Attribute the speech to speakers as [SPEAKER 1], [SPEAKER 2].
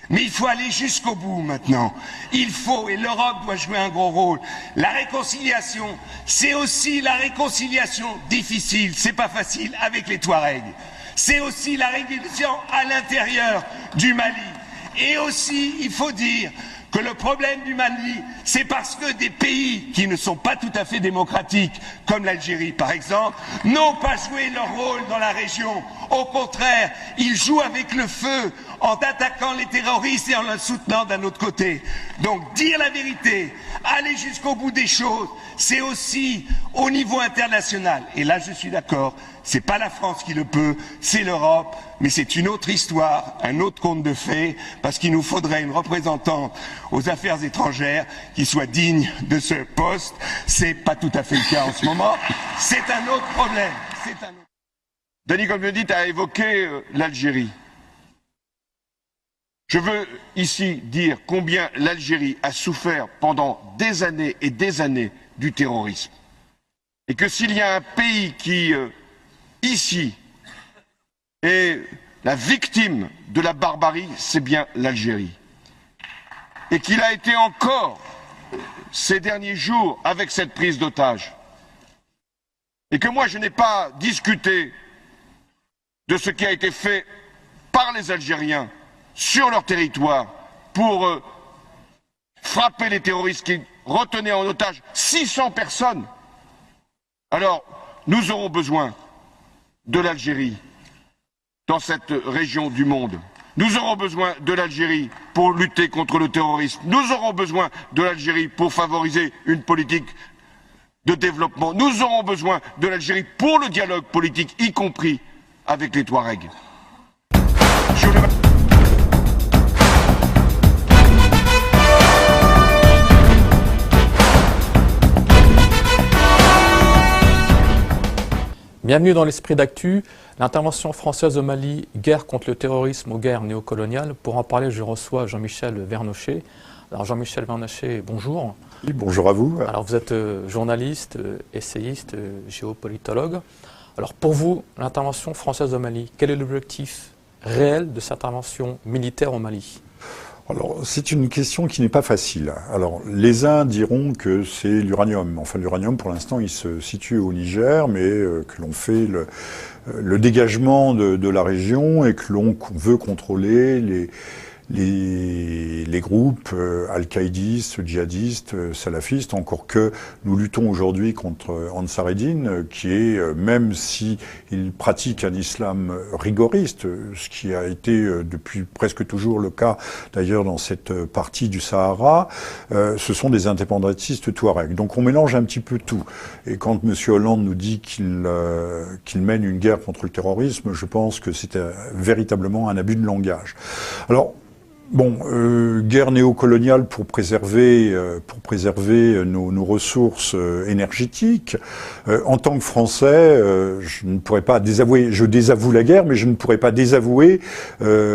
[SPEAKER 1] Mais il faut aller jusqu'au bout maintenant. Il faut, et l'Europe doit jouer un gros rôle. La réconciliation, c'est aussi la réconciliation difficile, c'est pas facile, avec les Touaregs. C'est aussi la réconciliation à l'intérieur du Mali. Et aussi, il faut dire que le problème du Mali, c'est parce que des pays qui ne sont pas tout à fait démocratiques, comme l'Algérie par exemple, n'ont pas joué leur rôle dans la région. Au contraire, ils jouent avec le feu en attaquant les terroristes et en les soutenant d'un autre côté. Donc dire la vérité, aller jusqu'au bout des choses, c'est aussi au niveau international. Et là je suis d'accord, c'est pas la France qui le peut, c'est l'Europe, mais c'est une autre histoire, un autre conte de fées, parce qu'il nous faudrait une représentante aux affaires étrangères qui soit digne de ce poste. C'est pas tout à fait le cas en ce moment. C'est un autre problème.
[SPEAKER 2] Danny Cohn-Bendit a évoqué l'Algérie. Je veux ici dire combien l'Algérie a souffert pendant des années et des années du terrorisme. Et que s'il y a un pays qui, ici, est la victime de la barbarie, c'est bien l'Algérie. Et qu'il a été encore, ces derniers jours, avec cette prise d'otage. Et que moi, je n'ai pas discuté de ce qui a été fait par les Algériens sur leur territoire pour frapper les terroristes qui retenaient en otage 600 personnes. Alors, nous aurons besoin de l'Algérie dans cette région du monde. Nous aurons besoin de l'Algérie pour lutter contre le terrorisme. Nous aurons besoin de l'Algérie pour favoriser une politique de développement. Nous aurons besoin de l'Algérie pour le dialogue politique, y compris avec les Touaregs.
[SPEAKER 3] Bienvenue dans l'Esprit d'Actu, l'intervention française au Mali, guerre contre le terrorisme aux guerres néocoloniales. Pour en parler, je reçois Jean-Michel Vernochet. Alors Jean-Michel Vernochet, bonjour.
[SPEAKER 4] Oui, bonjour à vous.
[SPEAKER 3] Alors vous êtes journaliste, essayiste, géopolitologue. Alors pour vous, l'intervention française au Mali, quel est l'objectif réel de cette intervention militaire au Mali ?
[SPEAKER 4] Alors, c'est une question qui n'est pas facile. Alors, les uns diront que c'est l'uranium. Enfin, l'uranium, pour l'instant, il se situe au Niger, mais que l'on fait le dégagement de la région et que l'on veut contrôler les groupes al-qaïdistes, djihadistes, salafistes, encore que nous luttons aujourd'hui contre Ansar Eddin, qui est, même si il pratique un islam rigoriste, ce qui a été depuis presque toujours le cas d'ailleurs dans cette partie du Sahara, ce sont des indépendantistes touaregs. Donc on mélange un petit peu tout. Et quand M. Hollande nous dit qu'il mène une guerre contre le terrorisme, je pense que c'est véritablement un abus de langage. Alors, bon, guerre néocoloniale pour préserver nos ressources énergétiques. En tant que Français, je ne pourrais pas désavouer, je désavoue la guerre, mais je ne pourrais pas désavouer